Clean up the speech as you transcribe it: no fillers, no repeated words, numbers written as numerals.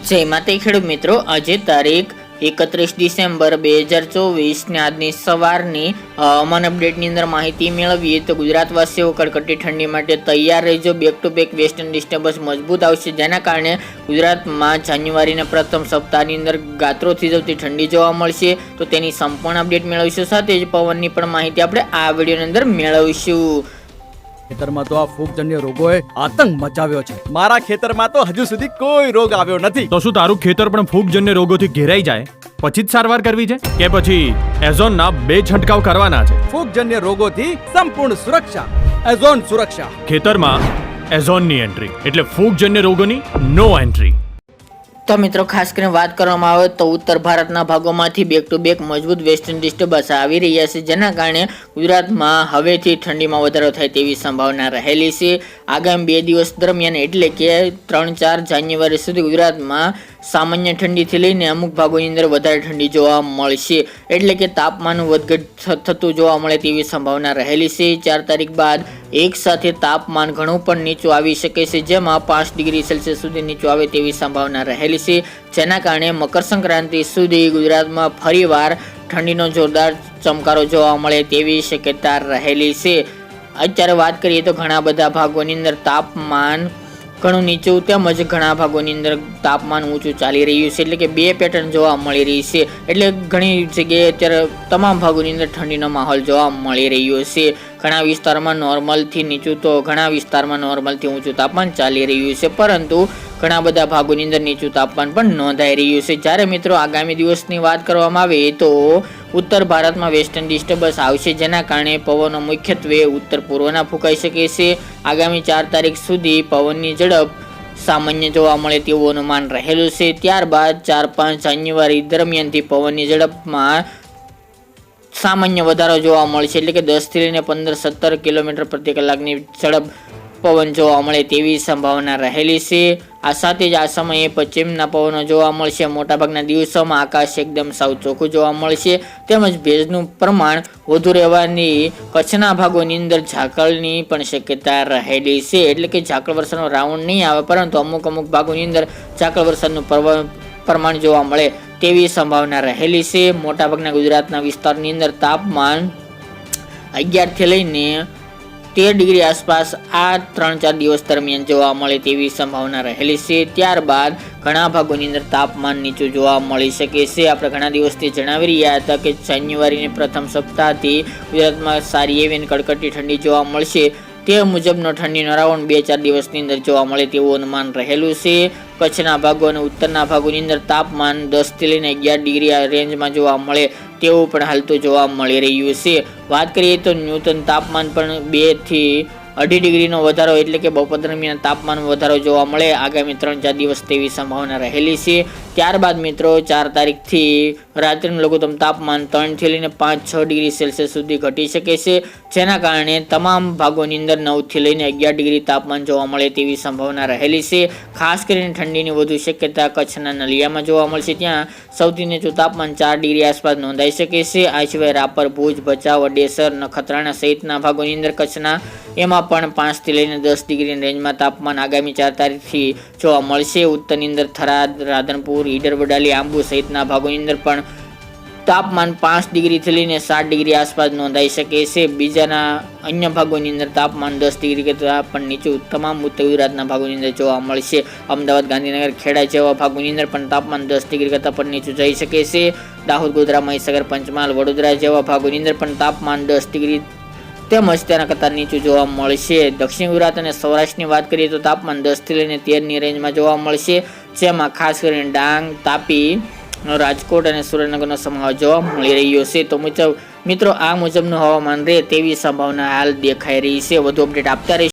જય માતા ખેડૂત મિત્રો, આજે તારીખ 31 ડિસેમ્બર 2024 ને આજની સવારની હવામાન અપડેટની અંદર માહિતી મેળવીએ તો ગુજરાતવાસીઓ કડકડતી ઠંડી માટે તૈયાર રહેજો. Back to back western disturbance મજબૂત આવશે, જેના કારણે ગુજરાતમાં જાન્યુઆરીના પ્રથમ સપ્તાહની અંદર ગાત્રો થીજવતી ઠંડી જોવા મળશે. તો તેની સંપૂર્ણ અપડેટ મેળવીશું, સાથે જ પવનની પણ માહિતી આપણે આ વિડીયોની અંદર મેળવીશું. ખેતરમાં તો આ ફૂગજન્ય રોગોએ આતંક મચાવ્યો છે. મારા ખેતરમાં તો હજુ સુધી કોઈ રોગ આવ્યો નથી. તો શું તારું ખેતર પણ ફૂગજન્ય રોગોથી ઘેરાઈ જાય પછી જ સારવાર કરવી છે, કે પછી એઝોનના 2 છંટકાવ કરવાના છે? ફૂગજન્ય રોગોથી સંપૂર્ણ સુરક્ષા, એઝોન સુરક્ષા. ખેતરમાં એઝોનની એન્ટ્રી એટલે ફૂગજન્ય રોગોની નો એન્ટ્રી. તો મિત્રો, ખાસ કરીને વાત કરવામાં આવે તો ઉત્તર ભારતના ભાગોમાંથી બેક ટુ બેક મજબૂત વેસ્ટર્ન ડિસ્ટર્બન્સ આવી રહ્યા છે, જેના કારણે ગુજરાતમાં હવેથી ઠંડીમાં વધારો થાય તેવી સંભાવના રહેલી છે. આગામી 2 દિવસ દરમિયાન એટલે કે 3-4 જાન્યુઆરી સુધી ગુજરાતમાં સામાન્ય ઠંડીથી લઈને અમુક ભાગોની અંદર વધારે ઠંડી જોવા મળશે, એટલે કે તાપમાન વધઘટ થતું જોવા મળે તેવી સંભાવના રહેલી છે. 4 તારીખ બાદ એક સાથે તાપમાન ઘણું પણ નીચું આવી શકે છે, જેમાં 5 ડિગ્રી સેલ્સિયસ સુધી નીચું આવે તેવી સંભાવના રહેલી છે, જેના કારણે મકર સંક્રાંતિ સુધી ગુજરાતમાં ફરીવાર ઠંડીનો જોરદાર ચમકારો જોવા મળે તેવી શક્યતા રહેલી છે. અત્યારે વાત કરીએ તો ઘણા બધા ભાગોની અંદર તાપમાન ઘણું નીચું તેમજ ઘણા ભાગોની અંદર તાપમાન ઊંચું ચાલી રહ્યું છે, એટલે કે 2 પેટર્ન જોવા મળી રહી છે. એટલે ઘણી જગ્યાએ અત્યારે તમામ ભાગોની અંદર ઠંડીનો માહોલ જોવા મળી રહ્યો છે. ઘણા વિસ્તારમાં નોર્મલથી નીચું તો ઘણા વિસ્તારમાં નોર્મલથી ઊંચું તાપમાન ચાલી રહ્યું છે, પરંતુ ઘણા બધા ભાગોની અંદર નીચું તાપમાન પણ નોંધાઈ રહ્યું છે. જ્યારે મિત્રો આગામી દિવસની વાત કરવામાં આવે તો ઉત્તર ભારતમાં વેસ્ટર્ન ડિસ્ટર્બન્સ આવશે, જેના કારણે પવનો મુખ્યત્વે ઉત્તર પૂર્વના ફૂંકાઈ શકે છે. આગામી 4 તારીખ સુધી પવનની ઝડપ સામાન્ય જોવા મળે તેવું અનુમાન રહેલું છે. ત્યારબાદ 4-5 જાન્યુઆરી દરમિયાનથી પવનની ઝડપમાં સામાન્ય વધારો જોવા મળશે, એટલે કે 10 થી લઈને 15-17 કિલોમીટર પ્રતિ કલાકની ઝડપ પવન જોવા મળે તેવી સંભાવના રહેલી છે. આ સાથે જ આ સમયે પશ્ચિમના પવનો જોવા મળશે. મોટાભાગના દિવસોમાં આકાશ એકદમ સાવ ચોખ્ખું જોવા મળશે, તેમજ ભેજનું પ્રમાણ વધુ રહેવાની કચ્છના ભાગોની અંદર ઝાકળની પણ શક્યતા રહેલી છે, એટલે કે ઝાકળ વરસાદનો રાઉન્ડ નહીં આવે, પરંતુ અમુક ભાગોની અંદર ઝાકળ વરસાદનું પ્રમાણ જોવા મળે તેવી સંભાવના રહેલી છે. મોટાભાગના ગુજરાતના વિસ્તારની અંદર તાપમાન 11 થી લઈને 13 ડિગ્રી આસપાસ આ 3-4 દિવસ દરમિયાન જોવા મળે તેવી સંભાવના રહેલી છે. ત્યારબાદ ઘણા ભાગોની અંદર તાપમાન નીચું જોવા મળી શકે છે. આપણે ઘણા દિવસથી જણાવી રહ્યા હતા કે જાન્યુઆરીની પ્રથમ સપ્તાહથી ગુજરાતમાં સારી એવી કડકડતી ઠંડી જોવા મળશે. તે મુજબનો ઠંડીનો રાઉન્ડ 2-4 દિવસની અંદર જોવા મળે તેવું અનુમાન રહેલું છે. કચ્છના ભાગો અને ઉત્તરના ભાગોની અંદર તાપમાન 10 થી લઈને 11 ડિગ્રી રેન્જમાં જોવા મળે તેવું પણ હાલતું જોવા મળી રહ્યું છે. વાત કરીએ તો ન્યૂનતમ તાપમાન પણ 2 થી 2.5 ડિગ્રીનો વધારો, એટલે કે બપોર દરમિયાન તાપમાન વધારો જોવા મળે આગામી 3-4 દિવસ તેવી સંભાવના રહેલી છે. ત્યારબાદ મિત્રો 4 તારીખથી રાત્રિનું લઘુત્તમ તાપમાન 3 થી લઈને 5-6 ડિગ્રી સેલ્સિયસ સુધી ઘટી શકે છે, જેના કારણે તમામ ભાગોની અંદર 9 થી લઈને 11 ડિગ્રી તાપમાન જોવા મળે તેવી સંભાવના રહેલી છે. ખાસ કરીને ઠંડીની વધુ શક્યતા કચ્છના નલિયામાં જોવા મળશે, ત્યાં સૌથી નીચું તાપમાન 4 ડિગ્રી આસપાસ નોંધાઈ શકે છે. આ સિવાય રાપર, ભુજ, ભચાઉ, અડેસર, નખત્રાણા સહિતના ભાગોની અંદર કચ્છના એમાં પણ 5 થી લઈને 10 ડિગ્રી રેન્જમાં તાપમાન આગામી 4 તારીખથી જોવા મળશે. ઉત્તરની અંદર થરાદ, રાધનપુર, ઈડર, વડાલી, આંબુ સહિતના ભાગોની અંદર પણ તાપમાન 5 ડિગ્રીથી લઈને 7 ડિગ્રી આસપાસ નોંધાઈ શકે છે. બીજાના અન્ય ભાગોની અંદર તાપમાન 10 ડિગ્રી કરતાં પણ નીચું તમામ ઉત્તર ગુજરાતના ભાગોની અંદર જોવા મળશે. અમદાવાદ, ગાંધીનગર, ખેડા જેવા ભાગોની અંદર પણ તાપમાન 10 ડિગ્રી કરતાં પણ નીચું જઈ શકે છે. દાહોદ, ગોધરા, મહીસાગર, પંચમહાલ, વડોદરા જેવા ભાગોની અંદર પણ તાપમાન 10 ડિગ્રી તેમજ તેના કરતાં નીચું જોવા મળશે. દક્ષિણ ગુજરાત અને સૌરાષ્ટ્રની વાત કરીએ તો તાપમાન 10 થી લઈને 13ની રેન્જમાં જોવા મળશે, જેમાં ખાસ કરીને ડાંગ, તાપી, રાજકોટ અને સુરેન્દ્રનગરનો સમાવેશ જોવા મળી રહ્યો છે. તો મિત્રો આ મુજબનું હવામાન રહે તેવી સંભાવના હાલ દેખાઈ રહી છે. વધુ અપડેટ આપતા રહીશું.